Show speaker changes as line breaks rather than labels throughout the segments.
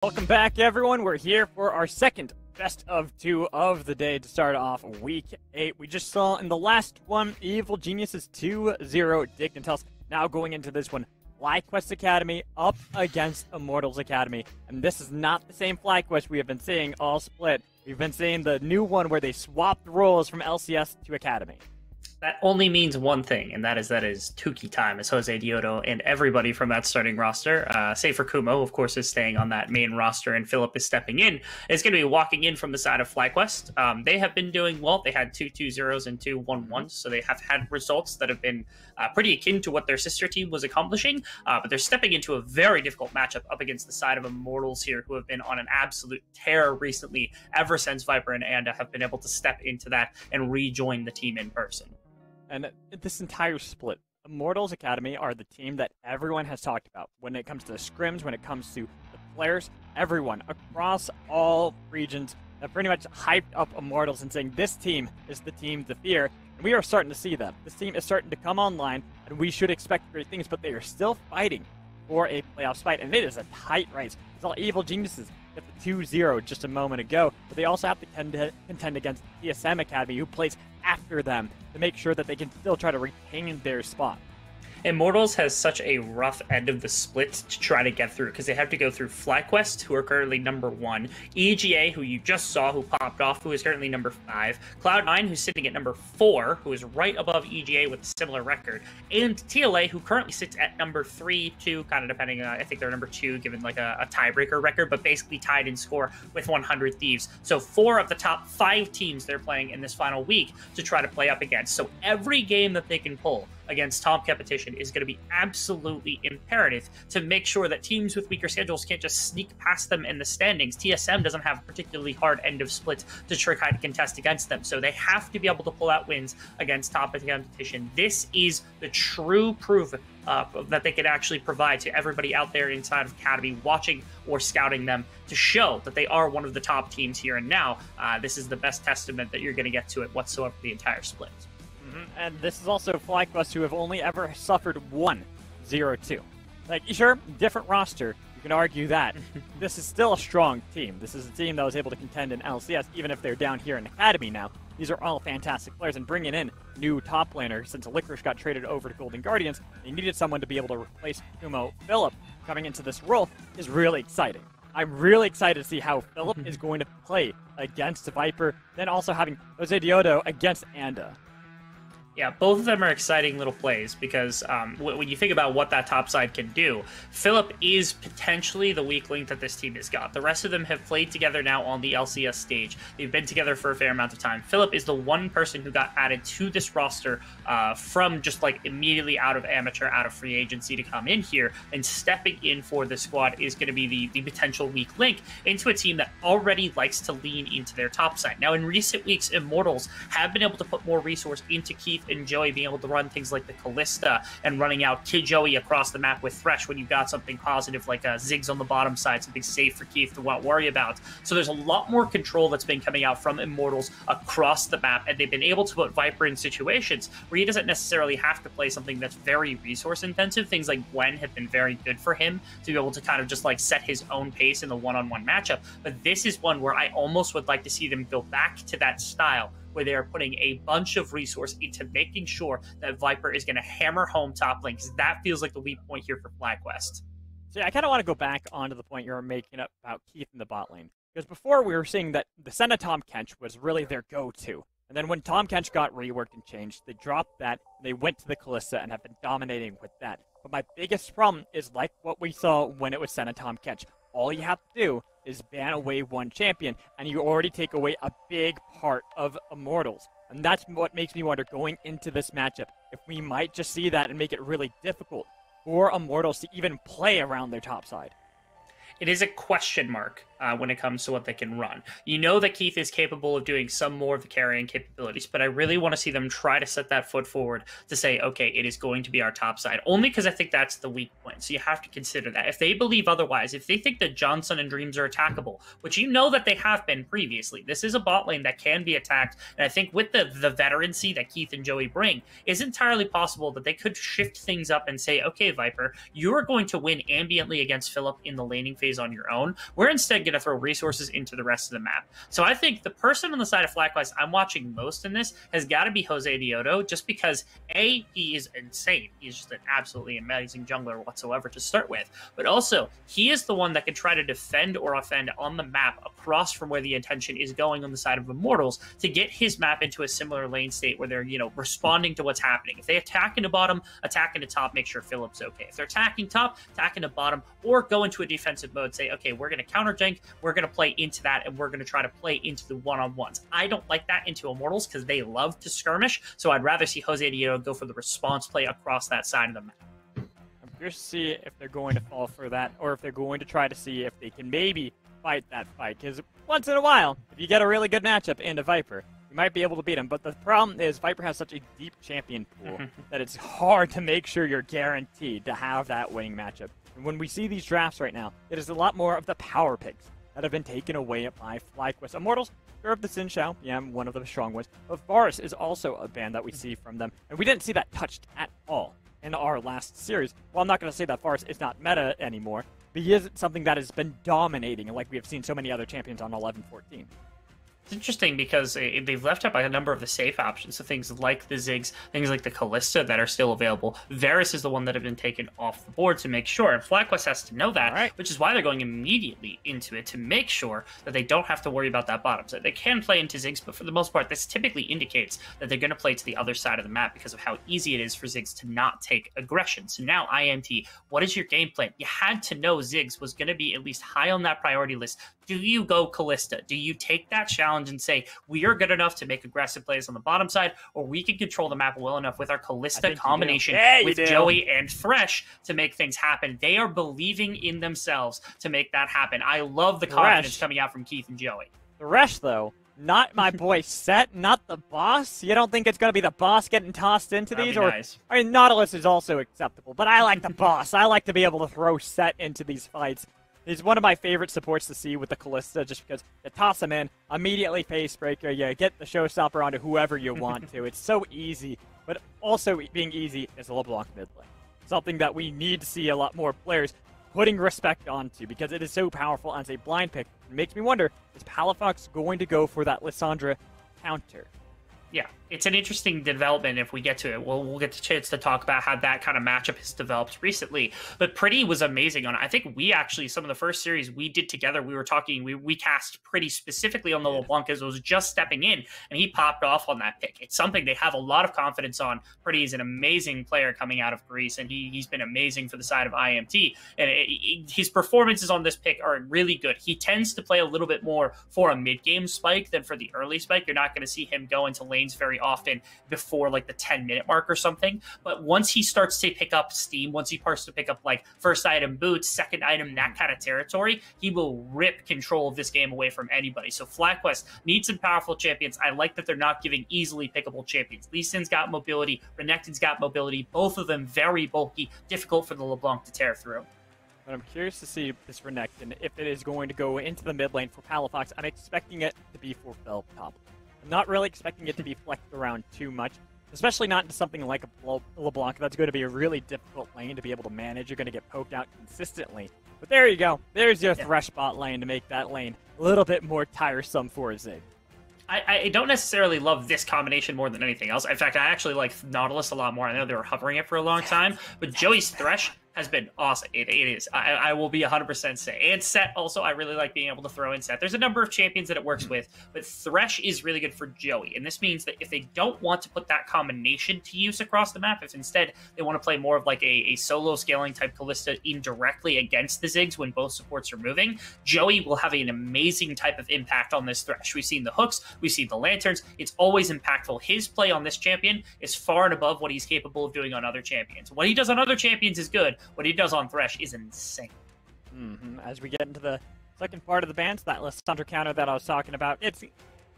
Welcome back, everyone. We're here for our second best of two of the day to start off week 8. We just saw in the last one, Evil Geniuses 2-0 Dignitas. Now going into this one, FlyQuest Academy up against Immortals Academy. And this is not the same FlyQuest we have been seeing all split. We've been seeing the new one where they swapped roles from LCS to Academy.
That only means one thing, and that is Tukey time, as Jose Diodo and everybody from that starting roster, save for Kumo, of course, is staying on that main roster, and Philip is stepping in, is going to be walking in from the side of FlyQuest. They have been doing well. They had 2 2-0s and 2 1-1s, so they have had results that have been pretty akin to what their sister team was accomplishing, but they're stepping into a very difficult matchup up against the side of Immortals here, who have been on an absolute tear recently, ever since Viper and Anda have been able to step into that and rejoin the team in person.
And this entire split, Immortals Academy are the team that everyone has talked about when it comes to the scrims, when it comes to the players. Everyone across all regions have pretty much hyped up Immortals and saying this team is the team to fear. And we are starting to see that. This team is starting to come online, and we should expect great things, but they are still fighting for a playoff spot, and it is a tight race. It's all Evil Geniuses get the 2-0 just a moment ago, but they also have to contend against TSM Academy, who plays after them to make sure that they can still try to retain their spot.
Immortals has such a rough end of the split to try to get through because they have to go through FlyQuest, who are currently number 1, EGA, who you just saw, who popped off, who is currently number 5, Cloud9, who's sitting at number 4, who is right above EGA with a similar record, and TLA, who currently sits at number 3, 2, kind of depending, I think they're number 2, given like a tiebreaker record, but basically tied in score with 100 Thieves. So 4 of the top 5 teams they're playing in this final week to try to play up against. So every game that they can pull against top competition is going to be absolutely imperative to make sure that teams with weaker schedules can't just sneak past them in the standings. TSM doesn't have a particularly hard end of split to try to contest against them, so they have to be able to pull out wins against top competition. This is the true proof that they could actually provide to everybody out there inside of Academy watching or scouting them to show that they are one of the top teams here and now. This is the best testament that you're going to get to it whatsoever the entire split.
And this is also FlyQuest, who have only ever suffered 1 0-2. Like, sure, different roster, you can argue that. This is still a strong team. This is a team that was able to contend in LCS, even if they're down here in Academy now. These are all fantastic players, and bringing in new top laner, since Licorice got traded over to Golden Guardians, they needed someone to be able to replace Kumo. Philip coming into this role is really exciting. I'm really excited to see how Philip is going to play against Viper, then also having Jose Diodo against Anda.
Yeah, both of them are exciting little plays because when you think about what that top side can do, Philip is potentially the weak link that this team has got. The rest of them have played together now on the LCS stage. They've been together for a fair amount of time. Philip is the one person who got added to this roster from just like immediately out of amateur, out of free agency to come in here, and stepping in for the squad is going to be the potential weak link into a team that already likes to lean into their top side. Now, in recent weeks, Immortals have been able to put more resource into Keith and Joey, being able to run things like the Callista and running out Kid Joey across the map with Thresh when you've got something positive like Ziggs on the bottom side, something safe for Keith to not worry about. So there's a lot more control that's been coming out from Immortals across the map, and they've been able to put Viper in situations where he doesn't necessarily have to play something that's very resource intensive. Things like Gwen have been very good for him to be able to kind of just like set his own pace in the one-on-one matchup. But this is one where I almost would like to see them go back to that style where they are putting a bunch of resource into making sure that Viper is going to hammer home top lane, because that feels like the weak point here for FlyQuest.
So yeah, I kind of want to go back onto the point you're making up about Keith in the bot lane. Because before we were seeing that the Senna Tom Kench was really their go-to. And then when Tom Kench got reworked and changed, they dropped that, and they went to the Callista and have been dominating with that. But my biggest problem is like what we saw when it was Senna Tom Kench. All you have to do is ban away one champion, and you already take away a big part of Immortals. And that's what makes me wonder, going into this matchup, if we might just see that and make it really difficult for Immortals to even play around their top side.
It is a question mark when it comes to what they can run. You know that Keith is capable of doing some more of the carrying capabilities, but I really want to see them try to set that foot forward to say, okay, it is going to be our top side, only because I think that's the weak point. So you have to consider that. If they believe otherwise, if they think that Johnson and Dreams are attackable, which you know that they have been previously, this is a bot lane that can be attacked, and I think with the veterancy that Keith and Joey bring, it's entirely possible that they could shift things up and say, okay, Viper, you're going to win ambiently against Philip in the laning phase on your own. We're instead going to throw resources into the rest of the map. So I think the person on the side of FlyQuest I'm watching most in this has got to be Jose Dioto, just because A, he is insane. He's just an absolutely amazing jungler whatsoever to start with. But also, he is the one that can try to defend or offend on the map across from where the intention is going on the side of Immortals to get his map into a similar lane state where they're, responding to what's happening. If they attack into bottom, attack into top, make sure Philip's okay. If they're attacking top, attack into bottom, or go into a defensive mode, say, okay, we're going to counter jank, we're going to play into that, and we're going to try to play into the one-on-ones. I don't like that into Immortals because they love to skirmish, so I'd rather see Jose Dioto go for the response play across that side of the map.
I'm curious to see if they're going to fall for that, or if they're going to try to see if they can maybe fight that fight, because once in a while, if you get a really good matchup into Viper, you might be able to beat him. But the problem is Viper has such a deep champion pool that it's hard to make sure you're guaranteed to have that winning matchup. And when we see these drafts right now, it is a lot more of the power picks that have been taken away by FlyQuest. Immortals, sure, of the Sin Shao, yeah, one of the strong ones. But Varus is also a ban that we see from them, and we didn't see that touched at all in our last series. Well, I'm not going to say that Varus is not meta anymore, but he is something that has been dominating, like we have seen so many other champions on 11-14.
It's interesting because they've left out a number of the safe options, so things like the Ziggs, things like the Callista that are still available. Varus is the one that have been taken off the board to make sure, and FlyQuest has to know that, right, which is why they're going immediately into it to make sure that they don't have to worry about that bottom side. They can play into Ziggs, but for the most part, this typically indicates that they're going to play to the other side of the map because of how easy it is for Ziggs to not take aggression. So now, IMT, what is your game plan? You had to know Ziggs was going to be at least high on that priority list. Do you go Callista? Do you take that challenge and say, we are good enough to make aggressive plays on the bottom side, or we can control the map well enough with our Callista combination with Joey and Thresh to make things happen? They are believing in themselves to make that happen. I love the confidence coming out from Keith and Joey.
Thresh, though, not my boy Set, not the boss. You don't think it's going to be the boss getting tossed into these? Or nice. I mean, Nautilus is also acceptable, but I like the boss. I like to be able to throw Set into these fights. He's one of my favorite supports to see with the Callista, just because you toss him in, immediately face breaker, you get the showstopper onto whoever you want to. It's so easy, but also being easy is a LeBlanc mid lane. Something that we need to see a lot more players putting respect onto, because it is so powerful as a blind pick. It makes me wonder, is Palafox going to go for that Lissandra counter?
Yeah, it's an interesting development if we get to it. We'll get the chance to talk about how that kind of matchup has developed recently. But Pretty was amazing on it. I think we actually, some of the first series we did together, we were talking, we cast Pretty specifically on the LeBlanc as it was just stepping in, and he popped off on that pick. It's something they have a lot of confidence on. Pretty is an amazing player coming out of Greece, and he's been amazing for the side of IMT. And his performances on this pick are really good. He tends to play a little bit more for a mid-game spike than for the early spike. You're not going to see him go into lane very often before like the 10-minute mark or something. But once he starts to pick up steam, once he starts to pick up like first item boots, second item, that kind of territory, he will rip control of this game away from anybody. So FlyQuest needs some powerful champions. I like that they're not giving easily pickable champions. Lee Sin's got mobility, Renekton's got mobility, both of them very bulky, difficult for the LeBlanc to tear through.
But I'm curious to see this Renekton, if it is going to go into the mid lane for Palafox. I'm expecting it to be for Phil top. I'm not really expecting it to be flexed around too much, especially not into something like a LeBlanc. That's going to be a really difficult lane to be able to manage. You're going to get poked out consistently. But there you go. There's your Thresh bot lane to make that lane a little bit more tiresome for a Zig.
I don't necessarily love this combination more than anything else. In fact, I actually like Nautilus a lot more. I know they were hovering it for a long time, but Joey's Thresh has been awesome. It is. I will be 100% say. And Set also, I really like being able to throw in Set. There's a number of champions that it works with, but Thresh is really good for Joey. And this means that if they don't want to put that combination to use across the map, if instead they want to play more of like a solo scaling type Callista indirectly against the Ziggs when both supports are moving, Joey will have an amazing type of impact on this Thresh. We've seen the hooks, we've seen the lanterns. It's always impactful. His play on this champion is far and above what he's capable of doing on other champions. What he does on other champions is good. What he does on Thresh is insane.
As we get into the second part of the bans, that Lissandra counter that I was talking about, it's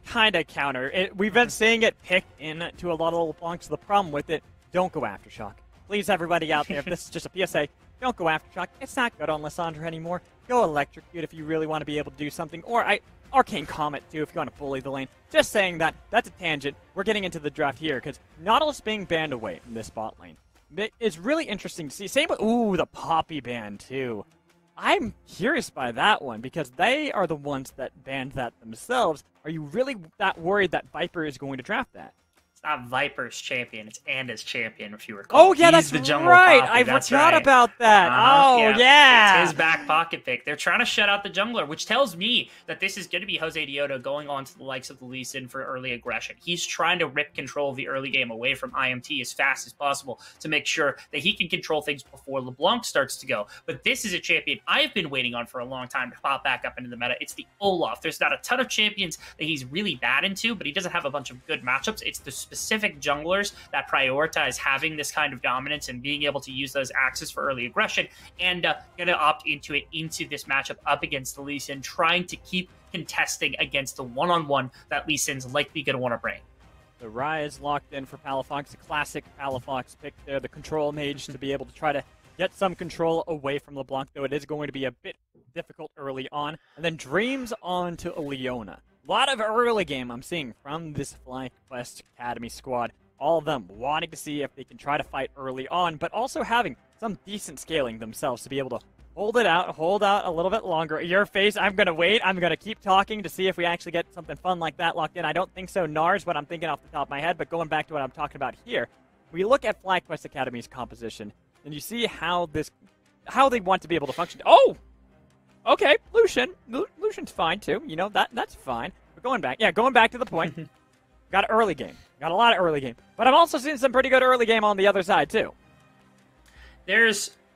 kind of counter. We've been seeing it picked into a lot of LeBlancs. The problem with it, don't go Aftershock. Please, everybody out there, if this is just a PSA, don't go Aftershock. It's not good on Lissandra anymore. Go Electrocute if you really want to be able to do something. Or Arcane Comet, too, if you want to bully the lane. Just saying that. That's a tangent. We're getting into the draft here, because Nautilus being banned away from this bot lane. It's really interesting to see. Same with, ooh, the Poppy ban, too. I'm curious by that one, because they are the ones that banned that themselves. Are you really that worried that Viper is going to draft that?
It's not Viper's champion, it's Anda's champion, if you recall.
Oh, yeah,
He's
that's
the
right.
Poppy.
I forgot about that. Oh, yeah.
It's his back pocket pick. They're trying to shut out the jungler, which tells me that this is going to be Jose Dioto going on to the likes of the Lee Sin for early aggression. He's trying to rip control of the early game away from IMT as fast as possible to make sure that he can control things before LeBlanc starts to go. But this is a champion I've been waiting on for a long time to pop back up into the meta. It's the Olaf. There's not a ton of champions that he's really bad into, but he doesn't have a bunch of good matchups. It's the specific junglers that prioritize having this kind of dominance and being able to use those axes for early aggression, and going to opt into this matchup up against the Lee Sin, trying to keep contesting against the one-on-one that Lee Sin's likely going to want to bring.
The Rise locked in for Palafox, a classic Palafox pick there, the control mage to be able to try to get some control away from LeBlanc, though it is going to be a bit difficult early on. And then Dreams on to Leona. A lot of early game I'm seeing from this FlyQuest Academy squad. All of them wanting to see if they can try to fight early on, but also having some decent scaling themselves to be able to hold out a little bit longer. Your face, I'm going to wait. I'm going to keep talking to see if we actually get something fun like that locked in. I don't think so, Nars, what I'm thinking off the top of my head, but going back to what I'm talking about here, we look at FlyQuest Academy's composition, and you see how they want to be able to function. Oh! Okay, Lucian's fine, too. You know, that's fine. But going back to the point, got early game. Got a lot of early game. But I'm also seeing some pretty good early game on the other side, too.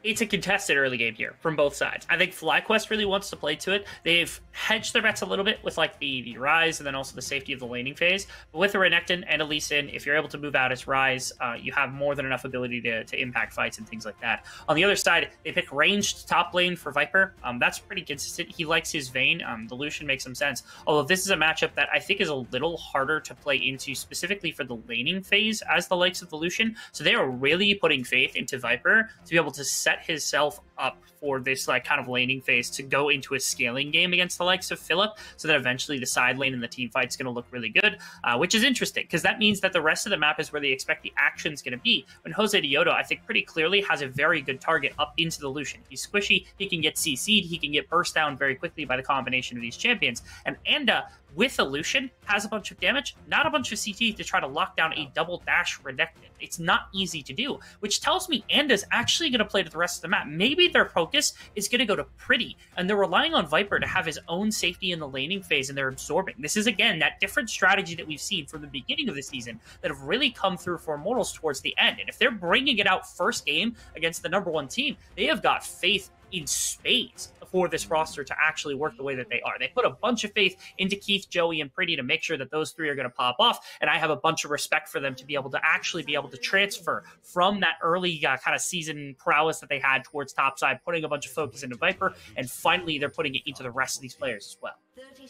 It's a contested early game here from both sides. I think FlyQuest really wants to play to it. They've hedged their bets a little bit with like the Rise and then also the safety of the laning phase. But with a Renekton and a Lee Sin, if you're able to move out as Rise, you have more than enough ability to impact fights and things like that. On the other side, they pick ranged top lane for Viper. That's pretty consistent. He likes his Vayne. The Lucian makes some sense. Although this is a matchup that I think is a little harder to play into, specifically for the laning phase as the likes of the Lucian. So they are really putting faith into Viper to be able to set himself up for this like kind of laning phase to go into a scaling game against the likes of Philip, so that eventually the side lane and the team fight's going to look really good, which is interesting because that means that the rest of the map is where they expect the action's going to be. When Jose Dioto, I think, pretty clearly has a very good target up into the Lucian. He's squishy, he can get CC'd, he can get burst down very quickly by the combination of these champions, and Anda with a Lucian has a bunch of damage, not a bunch of CT to try to lock down a double dash Renekton. It's not easy to do, which tells me Anda's actually going to play to the rest of the map. Maybe their focus is going to go to Pretty, and they're relying on Viper to have his own safety in the laning phase, and they're absorbing. This is, again, that different strategy that we've seen from the beginning of the season that have really come through for Immortals towards the end. And if they're bringing it out first game against the #1 team, they have got faith in spades for this roster to actually work the way that they are. They put a bunch of faith into Keith, Joey, and Pretty to make sure that those three are going to pop off, and I have a bunch of respect for them to be able to transfer from that early kind of season prowess that they had towards topside, putting a bunch of focus into Viper, and finally they're putting it into the rest of these players as well.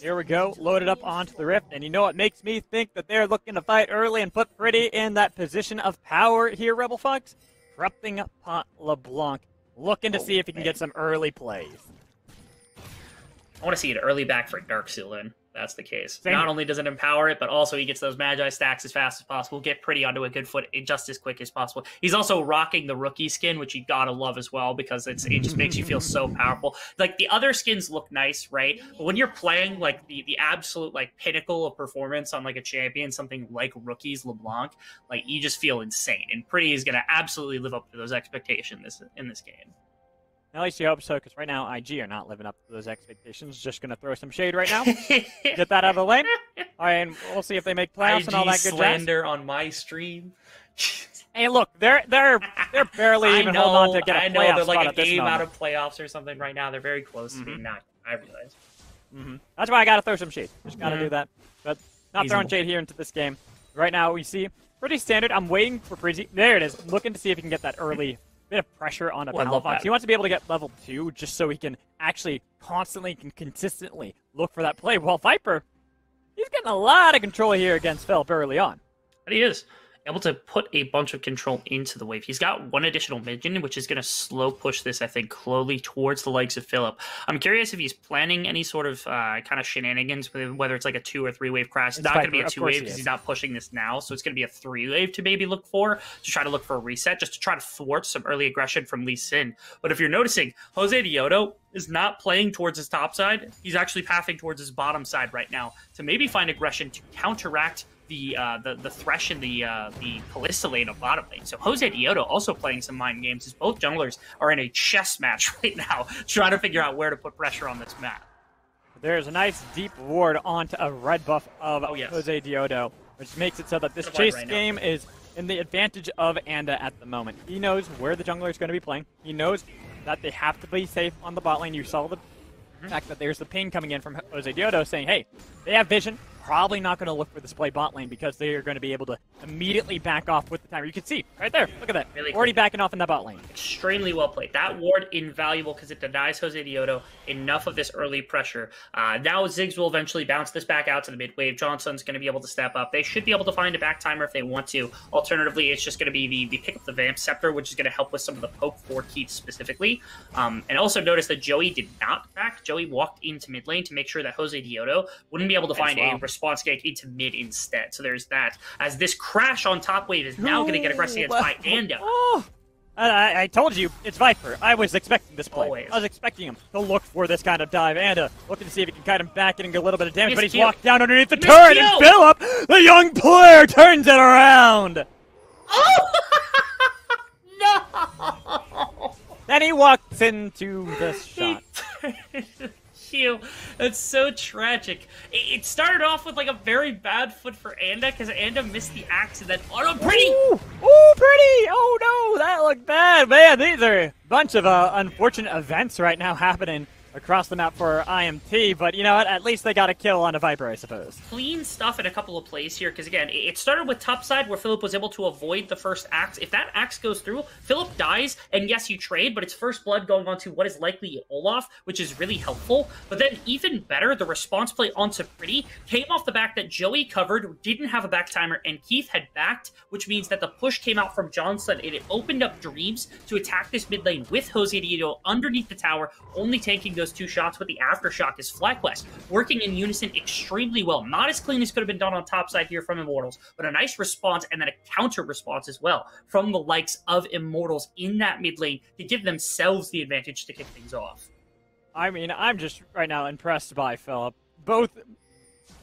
Here we go, loaded up onto the Rift, and you know what makes me think that they're looking to fight early and put Pretty in that position of power here, Rebel Fox? Corrupting Pot LeBlanc, looking to see if he can get some early plays.
I want to see an early back for Darkseal then. That's the case.
Same
Not
here.
only does it empower it, but also he gets those Magi stacks as fast as possible, get Pretty onto a good foot just as quick as possible. He's also rocking the rookie skin, which you gotta love as well, because it just makes you feel so powerful. Like, the other skins look nice, right? But when you're playing, like, the absolute, like, pinnacle of performance on, like, a champion, something like Rookie's LeBlanc, like, you just feel insane. And Pretty is gonna absolutely live up to those expectations in this game.
At least you hope so, because right now IG are not living up to those expectations. Just going to throw some shade right now. Get that out of the lane. All right, and we'll see if they make playoffs
IG
and all that good
slander
jazz.
on my stream.
Hey, look, they're barely even holding on to get a playoff
I know, they're
spot
like a
at this
game
moment.
out of playoffs or something right now. They're very close to being not. I realize.
That's why I got to throw some shade. Just got to do that. But not throwing
Reasonable.
shade here into this game. Right now, we see pretty standard. I'm waiting for Pretty. There it is. Looking to see if he can get that early bit of pressure on a
Oh, I love
Palafox.
that.
He wants to be able to get level 2 just so he can actually constantly and consistently look for that play. While Viper, he's getting a lot of control here against Philip early on.
But he is able to put a bunch of control into the wave. He's got one additional minion, which is going to slow push this, I think, slowly towards the legs of Philip. I'm curious if he's planning any sort of kind of shenanigans, whether it's like a 2 or 3 wave crash. It's not going to be a 2 wave because he's not pushing this now, so it's going to be a 3 wave to maybe look for, to try to look for a reset, just to try to thwart some early aggression from Lee Sin. But if you're noticing, Jose Diodo is not playing towards his top side. He's actually pathing towards his bottom side right now to maybe find aggression to counteract the Thresh and the Kalista lane of bottom lane. So Jose Diodo also playing some mind games as both junglers are in a chess match right now, trying to figure out where to put pressure on this map.
There's a nice deep ward onto a red buff of Jose Diodo, which makes it so that this chase game is in the advantage of Anda at the moment. He knows where the jungler is going to be playing. He knows that they have to be safe on the bot lane. You saw the fact that there's the ping coming in from Jose Diodo saying, hey, they have vision. Probably not going to look for this play bot lane because they are going to be able to immediately back off with the timer. You can see right there. Look at that.
Really
already backing off in that bot lane.
Extremely well played. That ward invaluable because it denies Jose Diodo enough of this early pressure. Now Ziggs will eventually bounce this back out to the mid wave. Johnson's going to be able to step up. They should be able to find a back timer if they want to. Alternatively, it's just going to be the pick up the Vamp Scepter, which is going to help with some of the poke for Keith specifically. And also notice that Joey did not back. Joey walked into mid lane to make sure that Jose Diodo wouldn't be able to find a response gank into mid instead. So there's that. As this crash on top wave is now going to get aggressive against by Anda.
Oh, I told you, it's Viper. I was expecting this play.
Always.
I was expecting him to look for this kind of dive. Anda looking to see if he can kite him back and get a little bit of damage, but he's walked down underneath the turret, and Philip, the young player, turns it around.
Oh! No!
Then he walks into this shot.
That's so tragic. It started off with like a very bad foot for Anda because Anda missed the axe and then Pretty!
Ooh, Pretty! Oh no, that looked bad. Man, these are a bunch of unfortunate events right now happening across the map for IMT, but you know what? At least they got a kill on a Viper, I suppose.
Clean stuff in a couple of plays here, because again, it started with topside where Philip was able to avoid the first axe. If that axe goes through, Philip dies, and yes, you trade, but it's first blood going on to what is likely Olaf, which is really helpful. But then even better, the response play onto Pretty came off the back that Joey covered, didn't have a back timer, and Keith had backed, which means that the push came out from Johnson, and it opened up Dreams to attack this mid lane with Jose Diodo underneath the tower, only taking those 2 shots with the aftershock is FlyQuest, working in unison extremely well. Not as clean as could have been done on top side here from Immortals, but a nice response and then a counter response as well from the likes of Immortals in that mid lane to give themselves the advantage to kick things off.
I mean, I'm just right now impressed by Philip. Both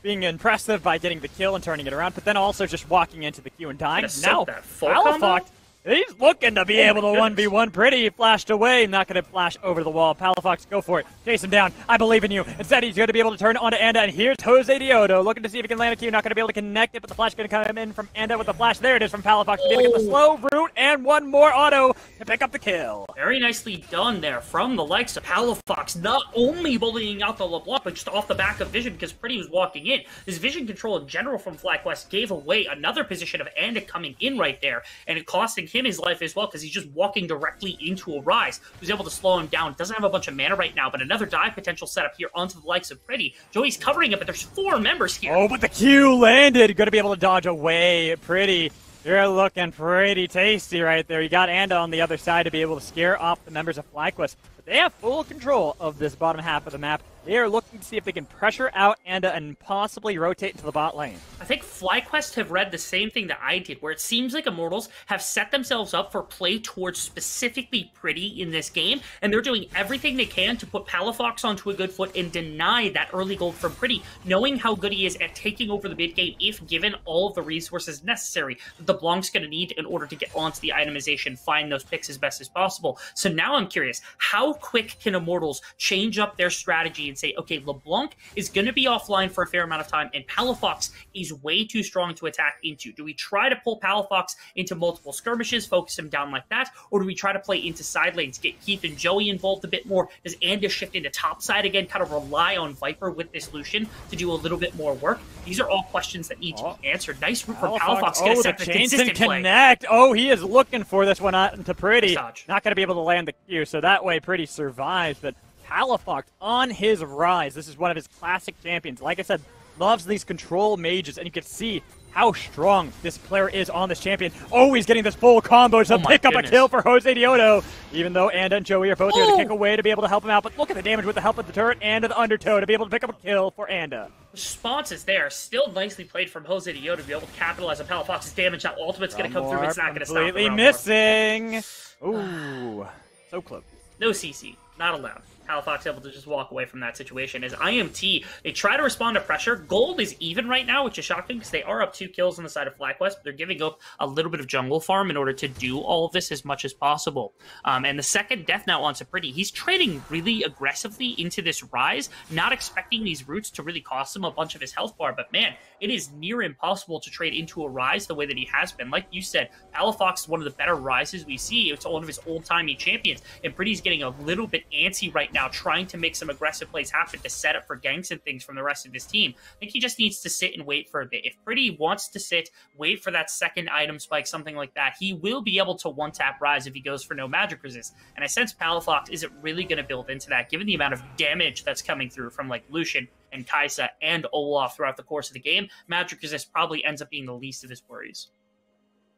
being impressive by getting the kill and turning it around, but then also just walking into the queue and dying. Now, Palafox, he's looking to be able to 1v1 Pretty. He flashed away, not going to flash over the wall. Palafox, go for it. Chase him down. I believe in you. Instead, he's going to be able to turn onto Anda, and here's Jose Diodo looking to see if he can land a Q. Not going to be able to connect it, but the flash going to come in from Anda with the flash. There it is from Palafox. To be able to get the slow route and one more auto to pick up the kill.
Very nicely done there from the likes of Palafox, not only bullying out the LeBlanc, but just off the back of vision because Pretty was walking in. His vision control in general from FlyQuest gave away another position of Anda coming in right there, and it costing him his life as well because he's just walking directly into a Rise. Who's able to slow him down. Doesn't have a bunch of mana right now, but another dive potential setup here onto the likes of Pretty. Joey's covering it, but there's 4 members here.
Oh, but the Q landed. Going to be able to dodge away. Pretty. You're looking pretty tasty right there. You got Anda on the other side to be able to scare off the members of FlyQuest. But they have full control of this bottom half of the map. They are looking to see if they can pressure out Anda and possibly rotate into the bot lane.
I think FlyQuest have read the same thing that I did, where it seems like Immortals have set themselves up for play towards specifically Pretty in this game, and they're doing everything they can to put Palafox onto a good foot and deny that early gold from Pretty, knowing how good he is at taking over the mid game if given all of the resources necessary that the Blanc's going to need in order to get onto the itemization, find those picks as best as possible. So now I'm curious, how how quick can Immortals change up their strategy and say, okay, LeBlanc is going to be offline for a fair amount of time, and Palafox is way too strong to attack into. Do we try to pull Palafox into multiple skirmishes, focus him down like that, or do we try to play into side lanes, get Keith and Joey involved a bit more? Does Anda shift into top side again, kind of rely on Viper with this Lucian to do a little bit more work? These are all questions that need to be answered. Nice route from Palafox.
Oh, the chains and connect. Oh, he is looking for this one to Pretty. Not going to be able to land the Q, so that way Pretty survives. But Palafox on his rise. This is one of his classic champions. Like I said, loves these control mages, and you can see how strong this player is on this champion. Oh, he's getting this full combo to pick up a kill for Jose Diodo, even though Anda and Joey are both there to kick away to be able to help him out. But look at the damage with the help of the turret and the undertow to be able to pick up a kill for Anda.
Response is there. Still nicely played from Jose Diodo to be able to capitalize on Palafox's damage. Now ultimate's going to come through. It's not going to stop.
Completely missing. Ooh, so close.
No CC. Not allowed. Palafox able to just walk away from that situation. As IMT, they try to respond to pressure. Gold is even right now, which is shocking because they are up 2 kills on the side of FlyQuest, but they're giving up a little bit of jungle farm in order to do all of this as much as possible. And the second death now onto Pretty, he's trading really aggressively into this rise, not expecting these roots to really cost him a bunch of his health bar, but man, it is near impossible to trade into a rise the way that he has been. Like you said, Palafox is one of the better rises we see. It's one of his old-timey champions, and Pretty's getting a little bit antsy right now, trying to make some aggressive plays happen to set up for ganks and things from the rest of his team. I think he just needs to sit and wait for a bit. If Pretty wants to sit, wait for that second item spike, something like that, he will be able to one-tap rise if he goes for no magic resist. And I sense Palafox isn't really going to build into that, given the amount of damage that's coming through from like Lucian and Kai'Sa and Olaf throughout the course of the game. Magic resist probably ends up being the least of his worries.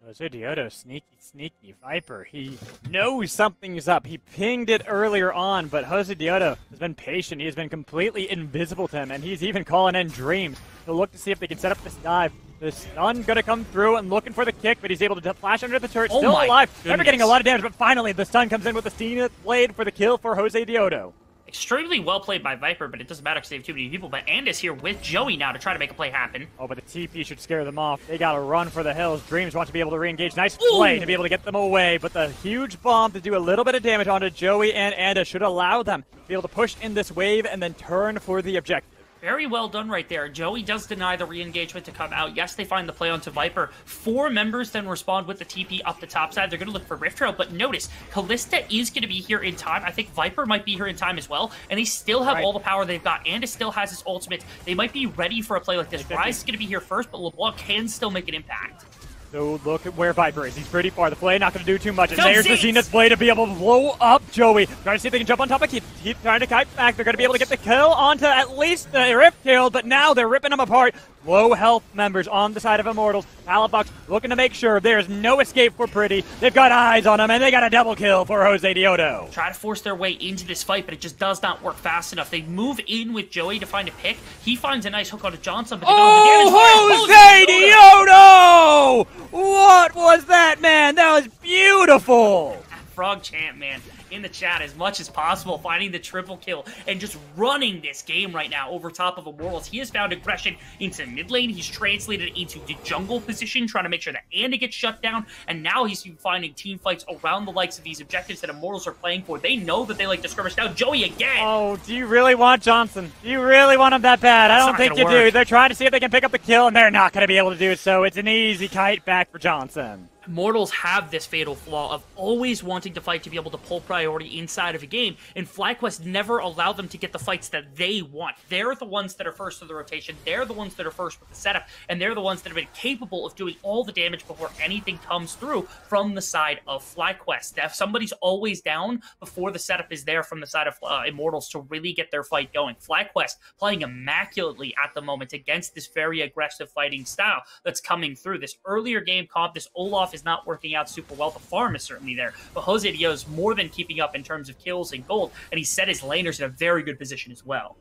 Jose Diodo, sneaky Viper. He knows something's up. He pinged it earlier on, but Jose Diodo has been patient. He has been completely invisible to him, and he's even calling in Dreams to look to see if they can set up this dive. The stun going to come through and looking for the kick, but he's able to flash under the turret. Still alive. Never getting a lot of damage, but finally the stun comes in with the Steam Blade for the kill for Jose Diodo.
Extremely well played by Viper, but it doesn't matter because they have too many people. But Anda's here with Joey now to try to make a play happen.
Oh, but the TP should scare them off. They got to run for the hills. Dreams want to be able to re-engage. Nice play to be able to get them away, but the huge bomb to do a little bit of damage onto Joey and Anda should allow them to be able to push in this wave and then turn for the objective.
Very well done right there. Joey does deny the re-engagement to come out. Yes, they find the play onto Viper. 4 members then respond with the TP up the top side. They're going to look for Rift Trail, but notice, Kalista is going to be here in time. I think Viper might be here in time as well, and they still have all the power they've got. Anda still has his ultimate. They might be ready for a play like this. Rise is going to be here first, but LeBlanc can still make an impact.
So look at where Viper is. He's pretty far. The play not going to do too much. And there's the Zenith Blade to be able to blow up Joey. Trying to see if they can jump on top of Keith. Keith trying to kite back. They're going to be able to get the kill onto at least the Rift Tail, but now they're ripping them apart. Low health members on the side of Immortals. Palafox looking to make sure there's no escape for Pretty. They've got eyes on him, and they got a double kill for Jose Diodo.
Try to force their way into this fight, but it just does not work fast enough. They move in with Joey to find a pick. He finds a nice hook onto Johnson, but they don't have the
damage. Jose Diodo! What was that, man? That was beautiful.
Frog Champ, man, in the chat as much as possible, finding the triple kill and just running this game right now over top of Immortals. He has found aggression into mid lane. He's translated it into the jungle position, trying to make sure that Anda gets shut down, and now he's finding team fights around the likes of these objectives that Immortals are playing for. They know that they like to skirmish. Now Joey again!
Oh, do you really want Johnson? Do you really want him that bad? I don't think you do. They're trying to see if they can pick up the kill, and they're not going to be able to do it, so it's an easy kite back for Johnson.
Immortals have this fatal flaw of always wanting to fight to be able to pull priority inside of a game, and FlyQuest never allow them to get the fights that they want. They're the ones that are first to the rotation, they're the ones that are first with the setup, and they're the ones that have been capable of doing all the damage before anything comes through from the side of FlyQuest. If somebody's always down before the setup is there from the side of Immortals to really get their fight going. FlyQuest playing immaculately at the moment against this very aggressive fighting style that's coming through. This earlier game comp, this Olaf is not working out super well. The farm is certainly there, but Jose Diodo is more than keeping up in terms of kills and gold, and he set his laners in a very good position as well.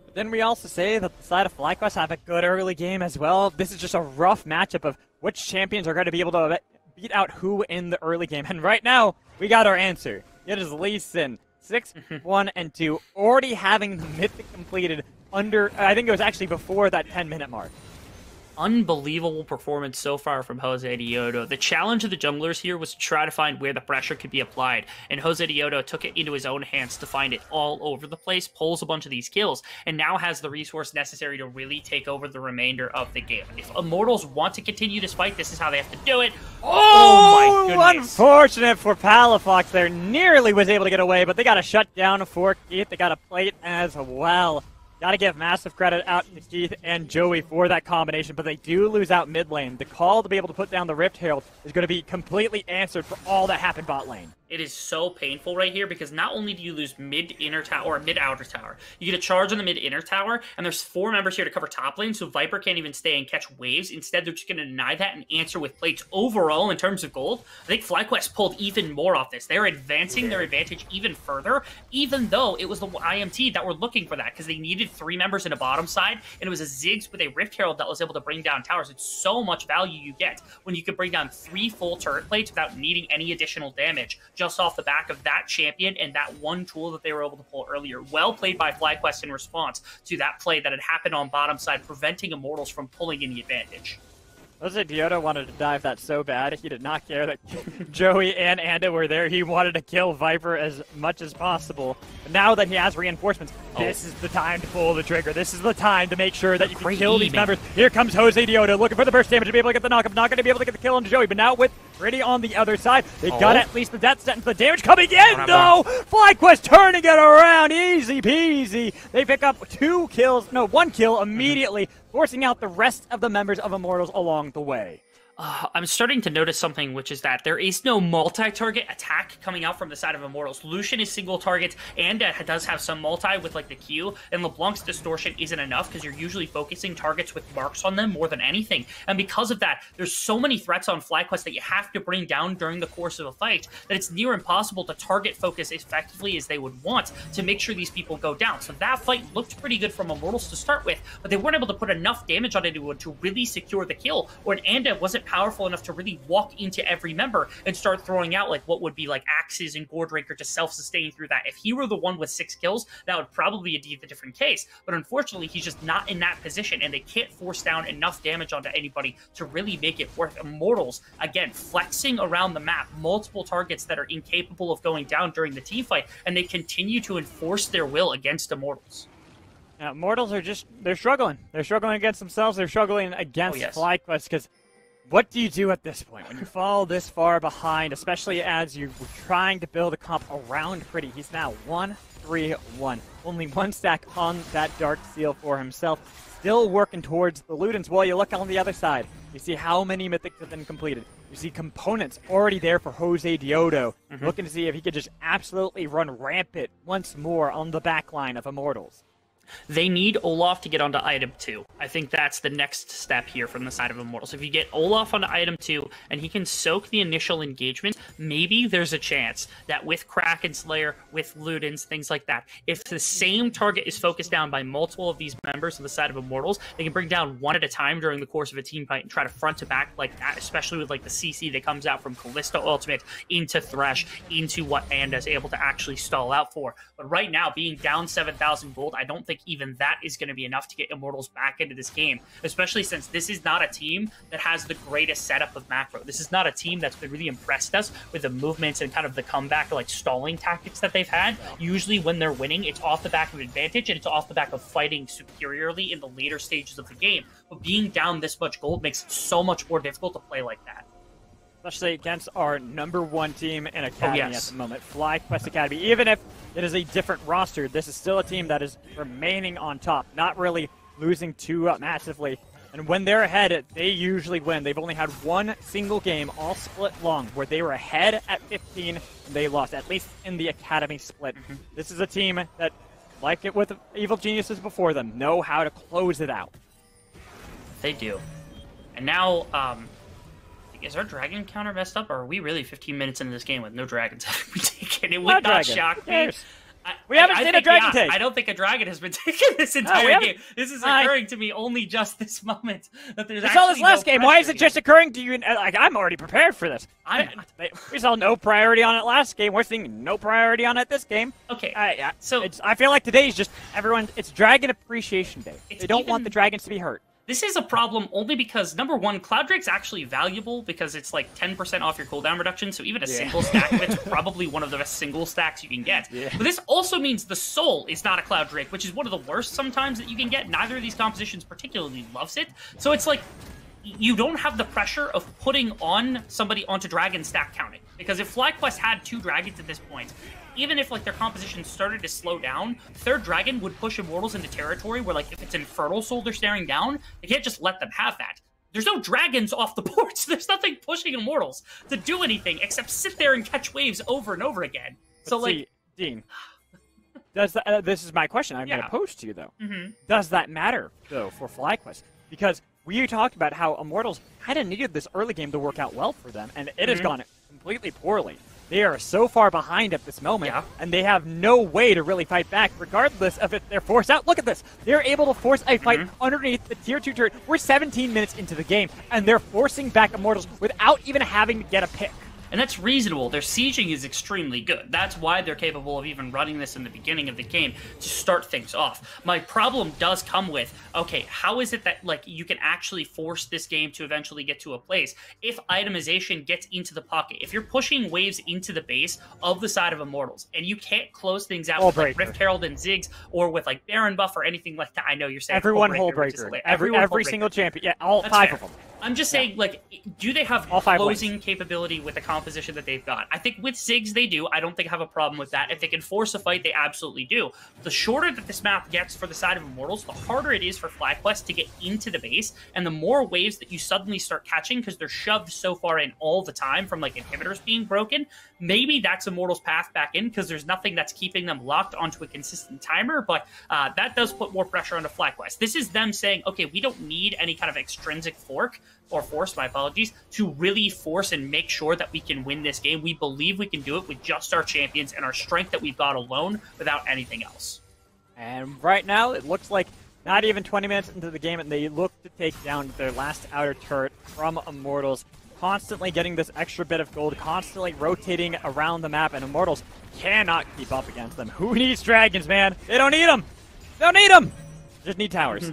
But then we also say that the side of FlyQuest have a good early game as well. This is just a rough matchup of which champions are going to be able to beat out who in the early game, and right now we got our answer. It is Lee Sin, 6-1-2, already having the mythic completed under, I think it was actually before that 10-minute mark.
unbelievable performance so far from Jose Diodo. The challenge of the junglers here was to try to find where the pressure could be applied, and Jose Diodo took it into his own hands to find it all over the place, pulls a bunch of these kills, and now has the resource necessary to really take over the remainder of the game. If Immortals want to continue this fight, this is how they have to do it. Oh my goodness.
Unfortunate for Palafox there. Nearly was able to get away, but they got a shutdown for Keith. They got a plate as well. Got to give massive credit out to Keith and Joey for that combination, but they do lose out mid lane. The call to be able to put down the Rift Herald is going to be completely answered for all that happened bot lane.
It is so painful right here because not only do you lose mid-inner tower or mid-outer tower, you get a charge on the mid-inner tower, and there's 4 members here to cover top lane, so Viper can't even stay and catch waves. Instead, they're just going to deny that and answer with plates. Overall, in terms of gold, I think FlyQuest pulled even more off this. They're advancing their advantage even further, even though it was the IMT that were looking for that because they needed 3 members in a bottom side, and it was a Ziggs with a Rift Herald that was able to bring down towers. It's so much value you get when you can bring down 3 full turret plates without needing any additional damage, just off the back of that champion and that one tool that they were able to pull earlier. Well played by FlyQuest in response to that play that had happened on bottom side, preventing Immortals from pulling any advantage.
Jose Diodo wanted to dive that so bad. He did not care that Joey and Anda were there. He wanted to kill Viper as much as possible. But now that he has reinforcements, this is the time to pull the trigger. This is the time to make sure that you can kill these members. Here comes Jose Diodo looking for the burst damage to be able to get the knock-up. Not going to be able to get the kill on Joey, but now with Pretty on the other side, they got at least the death sentence. The damage coming in, though! FlyQuest turning it around, easy peasy. They pick up 1 kill immediately, forcing out the rest of the members of Immortals along the way.
I'm starting to notice something, which is that there is no multi-target attack coming out from the side of Immortals. Lucian is single target, and does have some multi with like the Q, and LeBlanc's distortion isn't enough because you're usually focusing targets with marks on them more than anything. And because of that, there's so many threats on FlyQuest that you have to bring down during the course of a fight that it's near impossible to target focus as effectively as they would want to make sure these people go down. So that fight looked pretty good from Immortals to start with, but they weren't able to put enough damage on anyone to really secure the kill, or an Anda wasn't powerful enough to really walk into every member and start throwing out like what would be like axes and Goredrinker to self-sustain through that. If he were the one with 6 kills, that would probably be a different case. But unfortunately, he's just not in that position, and they can't force down enough damage onto anybody to really make it worth. Immortals, again, flexing around the map, multiple targets that are incapable of going down during the team fight, and they continue to enforce their will against Immortals.
Now, Immortals are they're struggling. They're struggling against themselves. They're struggling against FlyQuest because what do you do at this point when you fall this far behind, especially as you're trying to build a comp around Pretty? He's now 1-3-1. Only 1 stack on that Dark Seal for himself. Still working towards the Ludens. Well, you look on the other side. You see how many mythics have been completed. You see components already there for Jose Diodo. Looking to see if he could just absolutely run rampant once more on the back line of Immortals.
They need Olaf to get onto item 2. I think that's the next step here from the side of Immortals. If you get Olaf onto item 2 and he can soak the initial engagement, maybe there's a chance that with Kraken Slayer, with Ludens, things like that, if the same target is focused down by multiple of these members on the side of Immortals, they can bring down one at a time during the course of a team fight and try to front to back like that, especially with like the CC that comes out from Callisto Ultimate into Thresh, into what Anda is able to actually stall out for. But right now, being down 7,000 gold, I don't think even that is going to be enough to get Immortals back into this game, especially since this is not a team that has the greatest setup of macro. This is not a team that's been really impressed us with the movements and kind of the comeback, like stalling tactics that they've had. Usually when they're winning, it's off the back of advantage and it's off the back of fighting superiorly in the later stages of the game. But being down this much gold makes it so much more difficult to play like that.
Especially against our #1 team in Academy at the moment, FlyQuest Academy. Even if it is a different roster, this is still a team that is remaining on top, not really losing too massively. And when they're ahead, they usually win. They've only had 1 single game, all split long, where they were ahead at 15 and they lost, at least in the Academy split. This is a team that, like it with Evil Geniuses before them, know how to close it out.
They do. And now, is our dragon counter messed up, or are we really 15 minutes into this game with no dragons having been taken? It would not shock me.
We haven't seen a dragon take.
I don't think a dragon has been taken this entire game. This is occurring to me only just this moment. That there's
we saw this last game. Why is it just occurring to you? Like, I'm already prepared for this. We saw no priority on it last game. We're seeing no priority on it this game.
Okay.
I feel like today's just everyone. It's Dragon Appreciation Day. They don't want the dragons to be hurt.
This is a problem only because, number one, Cloud Drake's actually valuable because it's like 10% off your cooldown reduction, so even a single stack of it's probably one of the best single stacks you can get. Yeah. But this also means the Soul is not a Cloud Drake, which is one of the worst sometimes that you can get. Neither of these compositions particularly loves it. So it's like, you don't have the pressure of putting on somebody onto Dragon stack counting. Because if FlyQuest had 2 Dragons at this point, even if like their composition started to slow down, 3rd Dragon would push Immortals into territory where like if it's Infernal Soul they're staring down, they can't just let them have that. There's no dragons off the board, so there's nothing pushing Immortals to do anything except sit there and catch waves over and over again. So like,
Dean, does this is my question I'm going to pose to you though. Does that matter though for FlyQuest? Because we talked about how Immortals kind of needed this early game to work out well for them, and it has gone completely poorly. They are so far behind at this moment, and they have no way to really fight back, regardless of if they're forced out. Look at this. They're able to force a fight underneath the Tier 2 turret. We're 17 minutes into the game, and they're forcing back Immortals without even having to get a pick.
And that's reasonable. Their sieging is extremely good. That's why they're capable of even running this in the beginning of the game to start things off. My problem does come with, okay, how is it that like you can actually force this game to eventually get to a place if itemization gets into the pocket? If you're pushing waves into the base of the side of Immortals and you can't close things out with like Rift Herald and Ziggs or with like Baron buff or anything like that. I know you're saying
everyone Hullbreaker. Every single champion. Yeah, all 5 of them.
I'm just saying, like, do they have closing capability with the composition that they've got? I think with Ziggs they do. I don't think I have a problem with that. If they can force a fight, they absolutely do. The shorter that this map gets for the side of Immortals, the harder it is for FlyQuest to get into the base, and the more waves that you suddenly start catching because they're shoved so far in all the time from, like, inhibitors being broken, maybe that's Immortals' path back in because there's nothing that's keeping them locked onto a consistent timer, but that does put more pressure onto FlyQuest. This is them saying, okay, we don't need any kind of extrinsic force, my apologies, to really force and make sure that we can win this game. We believe we can do it with just our champions and our strength that we've got alone without anything else.
And right now, it looks like not even 20 minutes into the game, and they look to take down their last outer turret from Immortals, constantly getting this extra bit of gold, constantly rotating around the map, and Immortals cannot keep up against them. Who needs dragons, man? They don't need them! They don't need them! Just need towers.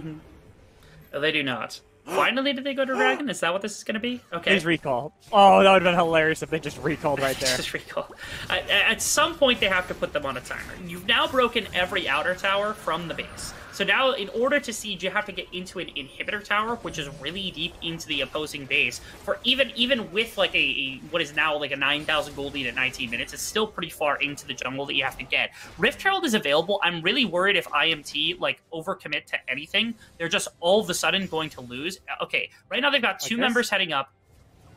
No, they do not. Finally, did they go to Dragon? Is that what this is going to be? Okay.
Please recall. Oh, that would have been hilarious if they just recalled right there.
Just recall. At some point, they have to put them on a timer. You've now broken every outer tower from the base. So now, in order to siege, you have to get into an inhibitor tower, which is really deep into the opposing base. For even with like what is now like a 9,000 gold lead at 19 minutes, it's still pretty far into the jungle that you have to get. Rift Herald is available. I'm really worried if IMT like overcommit to anything, they're just all of a sudden going to lose. Okay, right now they've got 2 members heading up.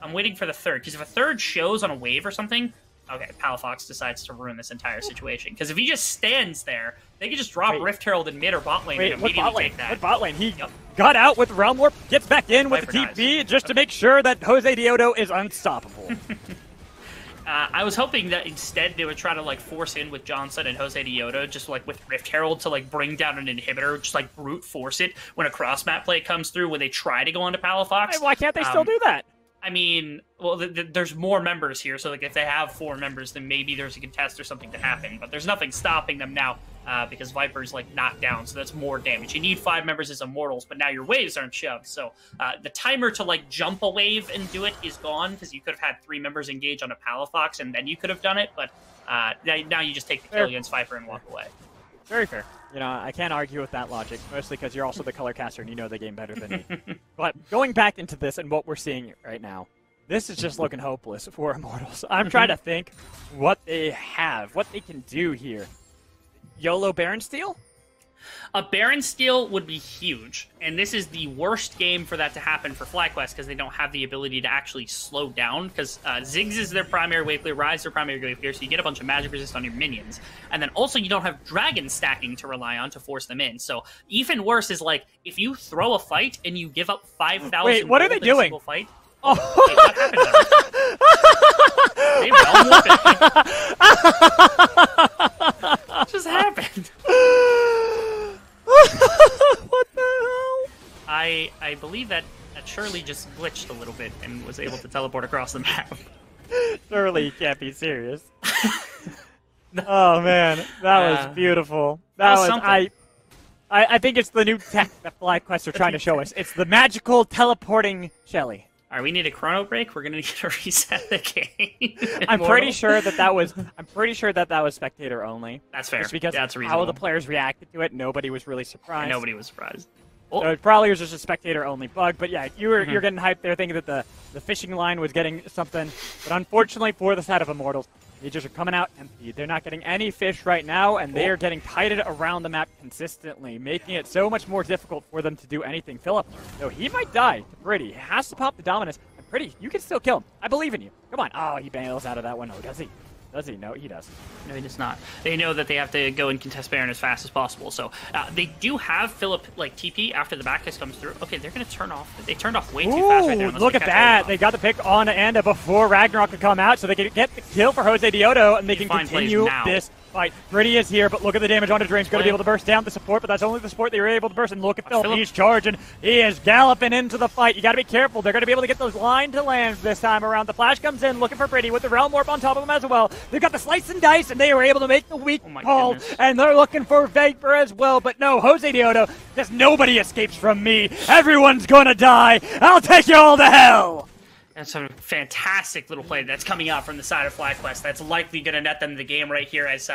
I'm waiting for the 3rd, because if a 3rd shows on a wave or something, okay, Palafox decides to ruin this entire situation. Because if he just stands there, they can just drop Rift Herald in mid or bot lane and immediately take that.
What bot lane? He got out with Realm Warp, gets back in with the TP just to make sure that Jose Diodo is unstoppable.
I was hoping that instead they would try to like force in with Johnson and Jose Diodo, just like with Rift Herald to like bring down an inhibitor, just like brute force it when a cross map play comes through when they try to go onto Palafox.
Hey, why can't they still do that?
I mean, well, there's more members here, so like if they have 4 members, then maybe there's a contest or something to happen. But there's nothing stopping them now because Viper's like knocked down, so that's more damage. You need 5 members as Immortals, but now your waves aren't shoved. So the timer to like jump a wave and do it is gone because you could have had 3 members engage on a Palafox and then you could have done it. But now you just take the kill against Viper and walk away.
Very fair. You know, I can't argue with that logic, mostly because you're also the color caster and you know the game better than me. But going back into this and what we're seeing right now, this is just looking hopeless for Immortals. I'm trying to think what they have, what they can do here. YOLO Baron Steal?
A Baron Steal would be huge, and this is the worst game for that to happen for FlyQuest because they don't have the ability to actually slow down because Ziggs is their primary wave clear, Ryze their primary wave clear, so you get a bunch of magic resist on your minions. And then also you don't have dragon stacking to rely on to force them in. So even worse is like if you throw a fight and you give up 5,000
Wait, what are they doing?
Fight, wait, what happened there? What just happened?
What the hell?
I believe that Shirley just glitched a little bit and was able to teleport across the map.
Surely you can't be serious. Oh man, that was beautiful. That was
something.
I think it's the new tech that FlyQuest are trying to show us. It's the magical teleporting Shelly.
All right, we need a chrono break. We're gonna need to reset the game.
I'm pretty sure that was spectator only.
That's fair.
Just because
that's reasonable.
how the players reacted to it, nobody was really surprised.
Nobody was surprised.
So it probably was just a spectator-only bug, but yeah, you're getting hyped there, thinking that the fishing line was getting something. But unfortunately, for the side of Immortals, they just are coming out empty. They're not getting any fish right now, and they are getting kited around the map consistently, making it so much more difficult for them to do anything. Philip, though, he might die to Pretty. He has to pop the Dominus. And Pretty, you can still kill him. I believe in you. Come on. Oh, he bails out of that one. Oh, does he? Does he? No, he does.
No, he does not. They know that they have to go and contest Baron as fast as possible. So they do have Philip like TP after the backlist comes through. Okay, they're going to turn off. They turned off way too fast right there.
Look at that. They got the pick on Anda before Ragnarok could come out, so they can get the kill for Jose Diodo, and they can continue this fight. Pretty is here, but look at the damage onto Dream's going to be able to burst down the support, but that's only the support they were able to burst. And look at Philip. He's charging. He is galloping into the fight. You got to be careful. They're going to be able to get those line to lands this time around. The flash comes in, looking for Pretty with the Realm Warp on top of him as well. They've got the slice and dice, and they were able to make the weak call, and they're looking for Viper as well. But no, Jose Diodo says nobody escapes from me. Everyone's going to die. I'll take you all to hell.
That's a fantastic little play that's coming out from the side of FlyQuest. That's likely going to net them the game right here. As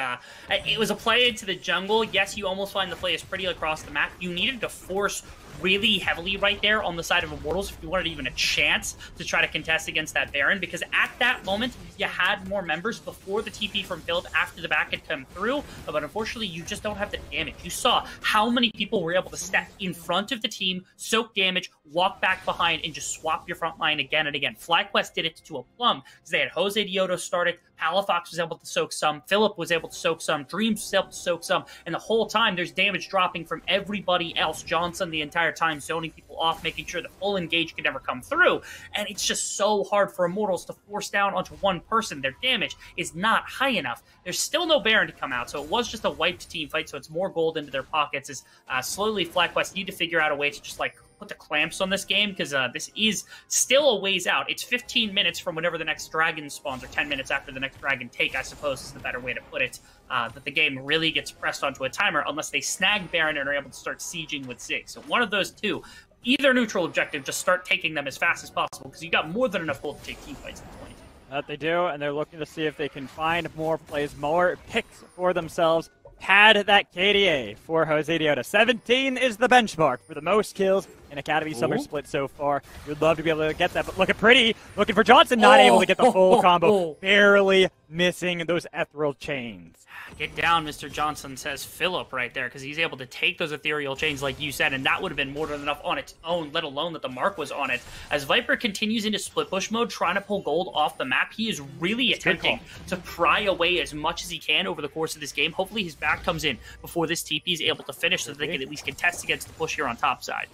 it was a play into the jungle. Yes, you almost find the play is pretty across the map. You needed to force really heavily right there on the side of Immortals if you wanted even a chance to try to contest against that Baron, because at that moment you had more members before the TP from Philip after the back had come through, but unfortunately you just don't have the damage. You saw how many people were able to step in front of the team, soak damage, walk back behind, and just swap your front line again and again. FlyQuest did it to a plum because they had Jose Diodo started, Palafox was able to soak some, Philip was able to soak some, Dreams was able to soak some, and the whole time there's damage dropping from everybody else. Johnson the entire time zoning people off, making sure the full engage could never come through, and it's just so hard for Immortals to force down onto one person. Their damage is not high enough. There's still no Baron to come out, so it was just a wiped team fight, so it's more gold into their pockets as slowly FlyQuest need to figure out a way to just like put the clamps on this game, because this is still a ways out. It's 15 minutes from whenever the next dragon spawns, or 10 minutes after the next dragon take, I suppose is the better way to put it, that the game really gets pressed onto a timer unless they snag Baron and are able to start sieging with Zig. So one of those two, either neutral objective, just start taking them as fast as possible, because you got more than enough gold to take team fights at this point.
That they do, and they're looking to see if they can find more plays, more picks for themselves. Had that KDA for Jose Diodo. 17 is the benchmark for the most kills in Academy Summer Split so far. You'd love to be able to get that, but look at Pretty, looking for Johnson, not able to get the full combo, barely missing those ethereal chains.
Get down, Mr. Johnson, says Philip right there, because he's able to take those ethereal chains like you said, and that would have been more than enough on its own, let alone that the mark was on it. As Viper continues into split push mode, trying to pull gold off the map, he is really attempting to pry away as much as he can over the course of this game. Hopefully his back comes in before this TP is able to finish, so that they can at least contest against the push here on top side.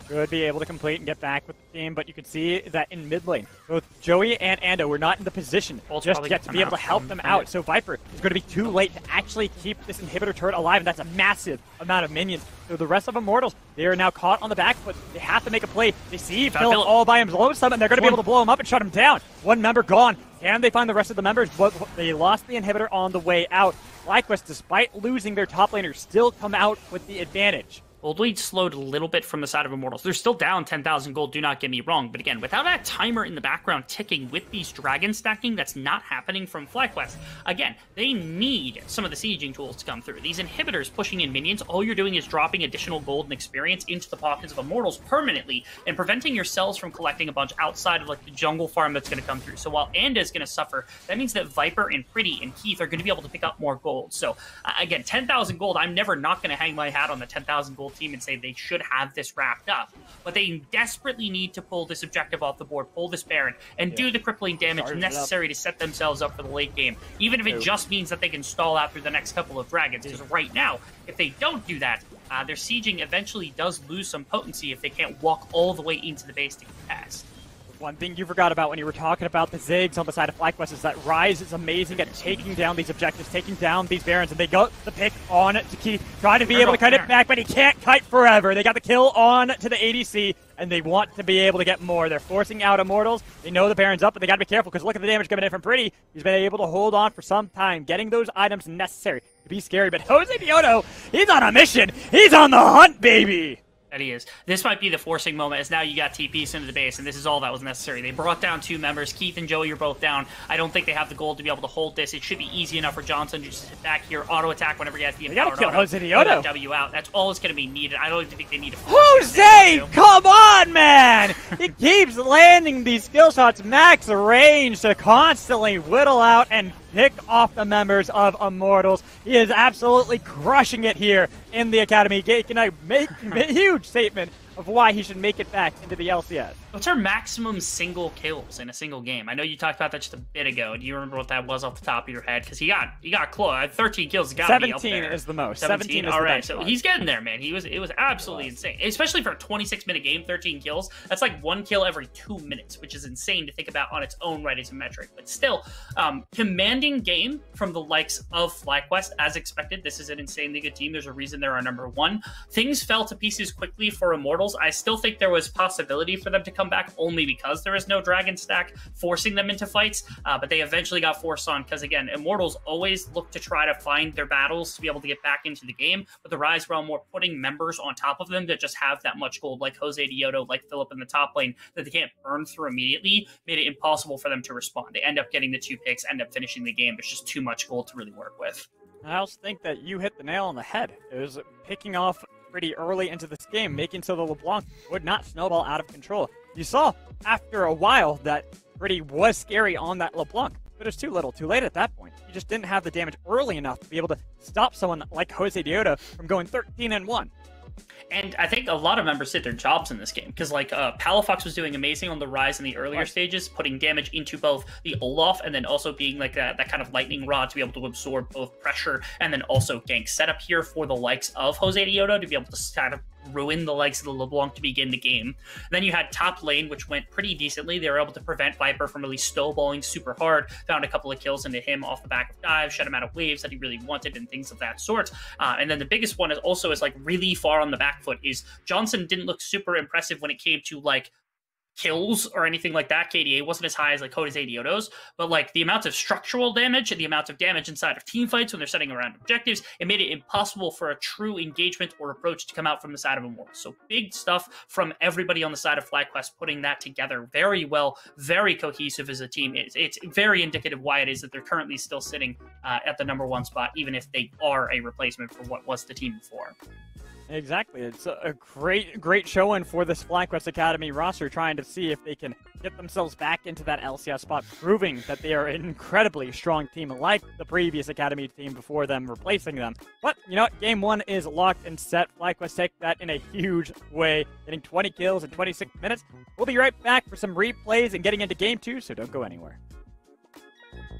Should be able to complete and get back with the team, but you can see that in mid lane, both Joey and Ando were not in the position just yet to be able to help them out. So Viper is going to be too late to actually keep this inhibitor turret alive, and that's a massive amount of minions. So the rest of Immortals, they are now caught on the back foot. They have to make a play. They see Philip all by himself, and they're going to be able to blow him up and shut him down. One member gone. Can they find the rest of the members? But they lost the inhibitor on the way out. FlyQuest, despite losing their top laner, still come out with the advantage.
Gold lead slowed a little bit from the side of Immortals. They're still down 10,000 gold, do not get me wrong. But again, without that timer in the background ticking with these dragon stacking, that's not happening from FlyQuest. Again, they need some of the sieging tools to come through. These inhibitors pushing in minions, all you're doing is dropping additional gold and experience into the pockets of Immortals permanently and preventing yourselves from collecting a bunch outside of like the jungle farm that's going to come through. So while Anda is going to suffer, that means that Viper and Pretty and Keith are going to be able to pick up more gold. So again, 10,000 gold, I'm never not going to hang my hat on the 10,000 gold team and say they should have this wrapped up. But they desperately need to pull this objective off the board, pull this Baron, and do the crippling damage necessary to set themselves up for the late game, even if it just means that they can stall out through the next couple of dragons. Because right now, if they don't do that, their sieging eventually does lose some potency if they can't walk all the way into the base to contest.
One thing you forgot about when you were talking about the Ziggs on the side of FlyQuest is that Rise is amazing at taking down these objectives, taking down these Barons, and they got the pick on to Keith, trying to be able to cut it back, but he can't kite forever. They got the kill on to the ADC, and they want to be able to get more. They're forcing out Immortals. They know the Baron's up, but they got to be careful, because look at the damage coming in from Pretty. He's been able to hold on for some time, getting those items necessary to be scary. But Jose Dioto, he's on a mission. He's on the hunt, baby.
That he is. This might be the forcing moment, as now you got TPs into the base, and this is all that was necessary. They brought down 2 members. Keith and Joey are both down. I don't think they have the gold to be able to hold this. It should be easy enough for Johnson to just sit back here, auto-attack whenever he has the empowered
kill Jose Dioto.
W out. That's all that's going to be needed. I don't even think they need to
Jose, come on, man! He keeps landing these skill shots max range to constantly whittle out and pick off the members of Immortals. He is absolutely crushing it here in the Academy. Can I make a huge statement of why he should make it back into the LCS?
What's our maximum single kills in a single game? I know you talked about that just a bit ago. Do you remember what that was off the top of your head? Because he got close. 13 kills. Got to be up there.
17 is the most.
17
is
all
the
right,
best
so
part.
he's getting there, man. It was absolutely insane, especially for a 26-minute game. 13 kills. That's like 1 kill every 2 minutes, which is insane to think about on its own right as a metric. But still, commanding game from the likes of FlyQuest, as expected. This is an insanely good team. There's a reason they're our #1. Things fell to pieces quickly for Immortals. I still think there was possibility for them to come back, only because there is no dragon stack forcing them into fights, but they eventually got forced on because, again, Immortals always look to try to find their battles to be able to get back into the game, but the Rise realm more putting members on top of them that just have that much gold, like Jose Dioto, like Philip in the top lane, that they can't burn through immediately, made it impossible for them to respond. They end up getting the 2 picks, end up finishing the game. There's just too much gold to really work with.
I also think that you hit the nail on the head. It was picking off pretty early into this game, making so the LeBlanc would not snowball out of control. You saw after a while that Pretty was scary on that LeBlanc, but it was too little, too late at that point. You just didn't have the damage early enough to be able to stop someone like Jose Dioto from going 13-1.
And I think a lot of members did their jobs in this game, because like Palafox was doing amazing on the Rise in the earlier stages, putting damage into both the Olaf and then also being like that kind of lightning rod to be able to absorb both pressure and then also gank setup here for the likes of Jose Dioto to be able to kind of ruin the likes of the LeBlanc to begin the game. And then you had top lane, which went pretty decently. They were able to prevent Viper from really snowballing super hard, found a couple of kills into him off the back of dives, shut him out of waves that he really wanted and things of that sort. And then the biggest one is also like really far on the back foot is Johnson didn't look super impressive when it came to like kills or anything like that. KDA wasn't as high as like Jose Dioto's, but like the amount of structural damage and the amount of damage inside of team fights when they're setting around objectives, it made it impossible for a true engagement or approach to come out from the side of Immortals. So big stuff from everybody on the side of FlyQuest, putting that together very well, very cohesive as a team. It's very indicative why it is that they're currently still sitting at the #1 spot, even if they are a replacement for what was the team before.
Exactly. It's a great showing for this FlyQuest Academy roster, trying to see if they can get themselves back into that LCS spot, proving that they are an incredibly strong team like the previous Academy team before them, replacing them. But, you know what? Game 1 is locked and set. FlyQuest take that in a huge way, getting 20 kills in 26 minutes. We'll be right back for some replays and getting into Game 2, so don't go anywhere.